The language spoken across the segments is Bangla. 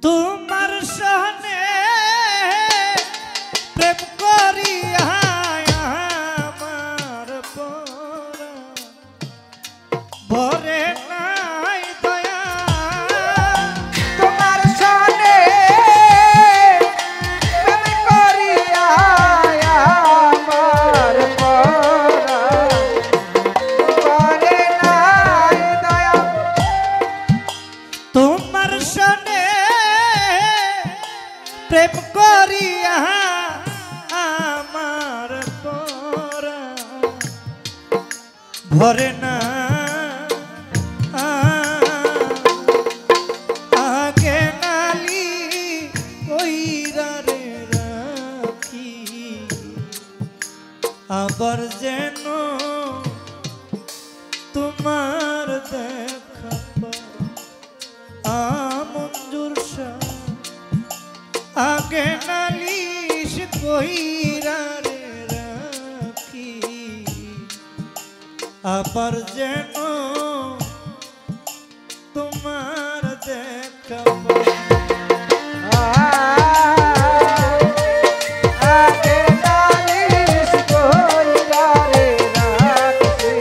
তোমার সনে প্রেম করিয়া আমার পরা ভরে নাই দয়া। তোমার সনে প্রেম করিয়া আমার পরা ভরে নাই দয়া। তোমার সনে প্রেম করিয়া আমার পরা ভরে না আগে নালি ওইরা রে রাখি আবার যেন তোমার দেখা আমঞ্জুর শাহ আগে নালিশ কইরা রে রাখি আবার যেন তোমার দেখা আগে নালিশ কইরা রে রাখছি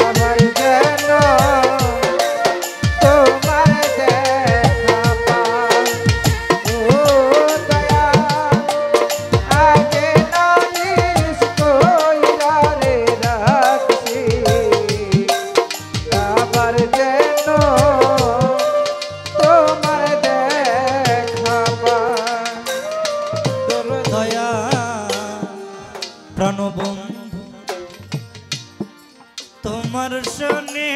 আমার যেন তোমার দেখা পাই। ও দয়া আগে নালিশ কইরা রে রাখছি আবার যেন তোমার দেখা পাই। দয়া প্রাণবন্ধু তোমার শোনে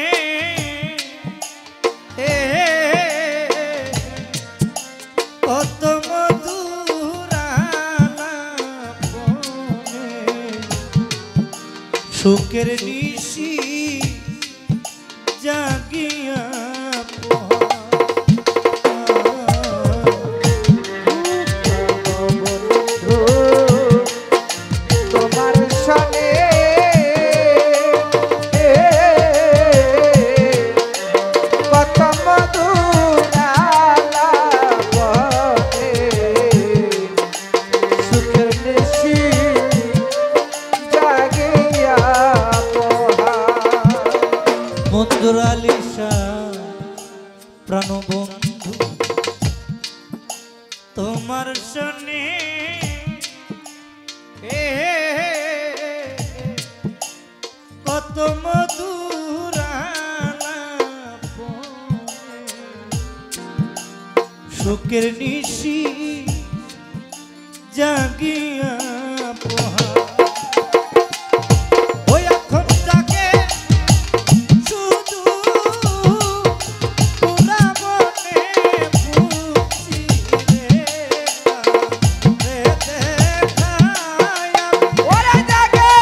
কত মধুর আলাপনে সুখের নিশি জাগিয়া তোমার সনে কত মধুর আলাপনে সুখের নিশি জাগিয়া পোহায়। মধুর আলিশা প্রাণবন্ধু তোমার শনে কত মধুর আলাপনে সুখের নিশি জাগিয়া পোহা ওই এখন জাগে শুধু পুরা মনে বুঝি রে দেখায় ওরা জাগে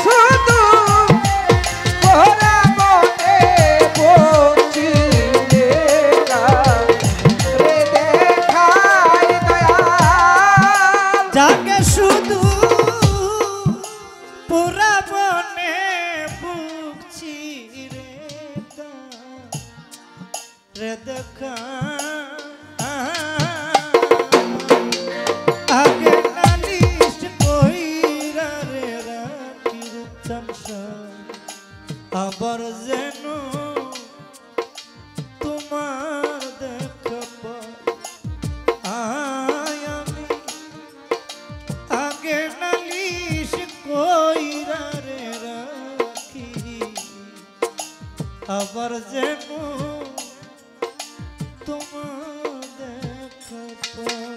শুধু ওরা মনে বলছি রে দেখাই দয়াল। জাগে শুধু পুরা মনে বুঝছি রে দেখা আগে নালিশ কইরা রে রাখি রূপচাঁদা আবার যেন তোমার দেখা পাই আমি আগে নালিশ কইরা রে রাখি আবার যেন তোমার দেখা পাই।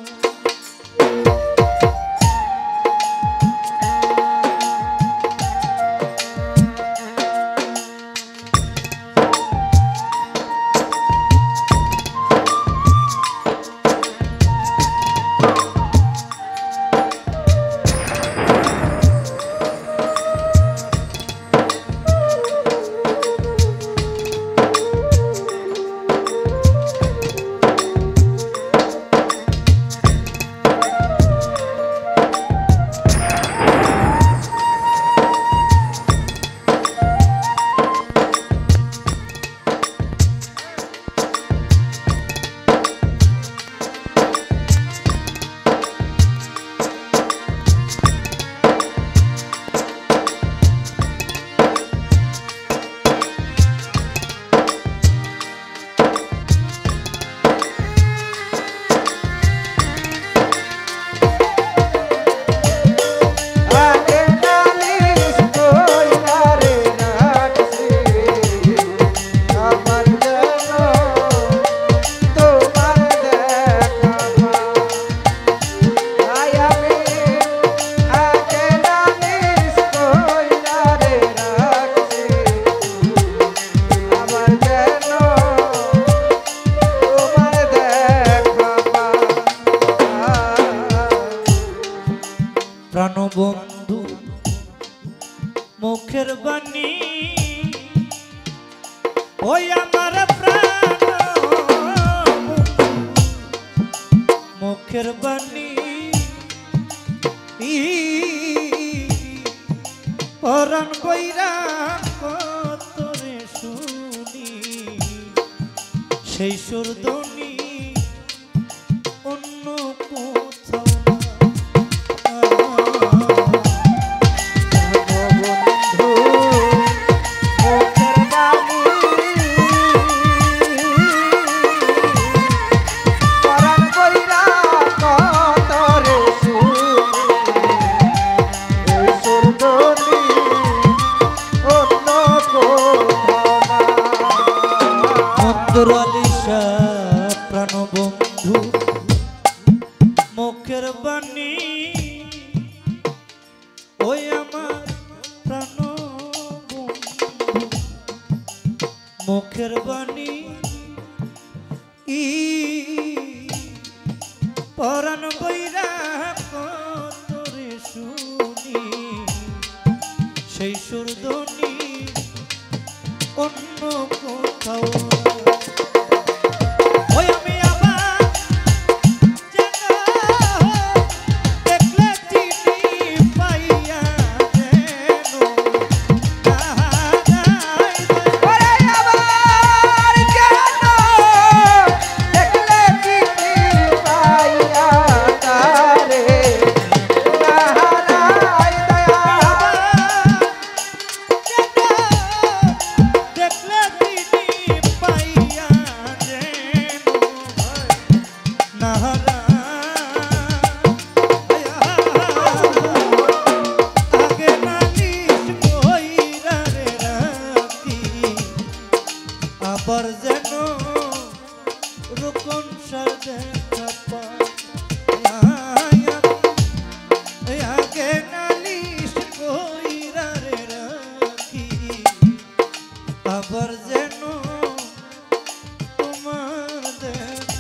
ওই আমার প্রাণ মুখের বাণী পরাণ বৈরা কতরে শুনি সেই সুরধ্বনি অন্য কোথাও আলিশা প্রাণবন্ধু মুখের বাণী ওই আমার প্রাণবন্ধু মুখের বাণী পরাণ বৈরা কতরে শুনি সেই সুরধ্বনি অন্য কোথাও আবার যেন রকম সাজে আগে নালিশ কইরা রে রাখি আবার যেন তোমার দেখা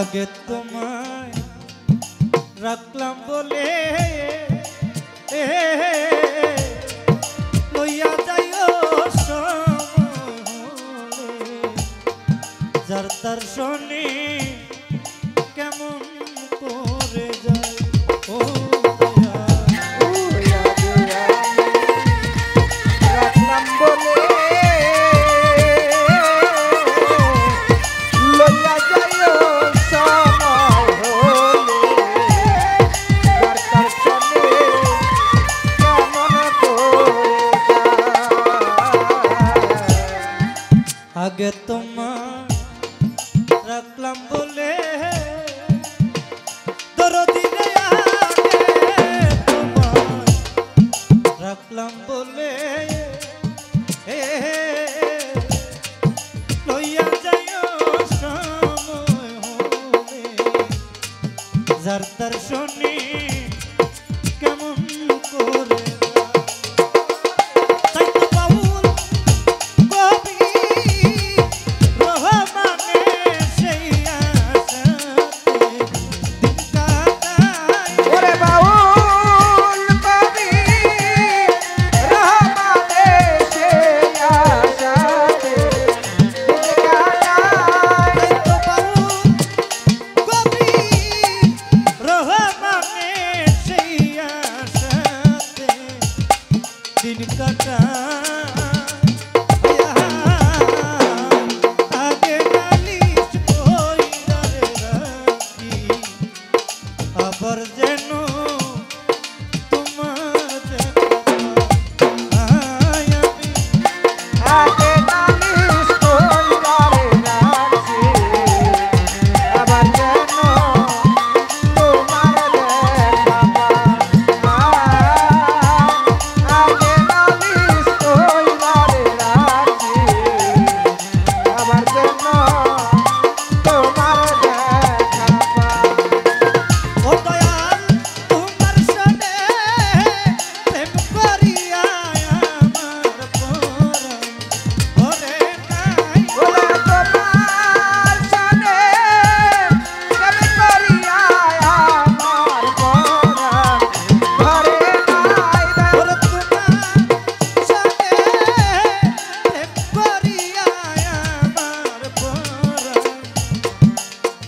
আগে তোমায় রাখলাম বলে লইয়া যাইও যার তার শনি কেমন করে যায় ও রাখলাম বলে লইয়া যাইও আগে তোমার রাখলাম বলে দরদি রে আগে তোমার রাখলাম বলে লইয়া যাইও সময় হলে যার তার শনি কেমন করে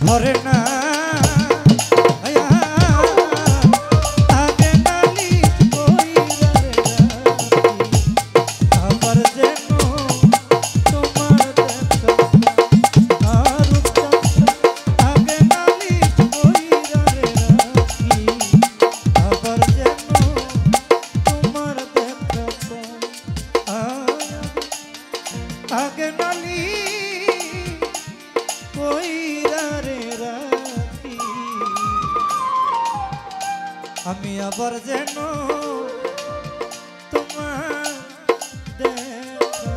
ধরে না আয়া, আগে নালিশ কইরা রে রাখি, আবার যেন তোমার দেখা আর আগে নালিশ কইরা রে রাখি, আবার যেন তোমার দেখা আগে নালিশ কইরা রে রাখি, আমি আবার যেন তোমার দেখা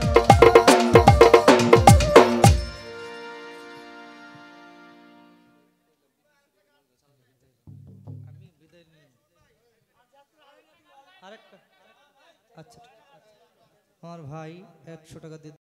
আমি বিদায় নিই আরেকটা আচ্ছা ঠিক আছে। আমার ভাই 100 টাকা দিয়ে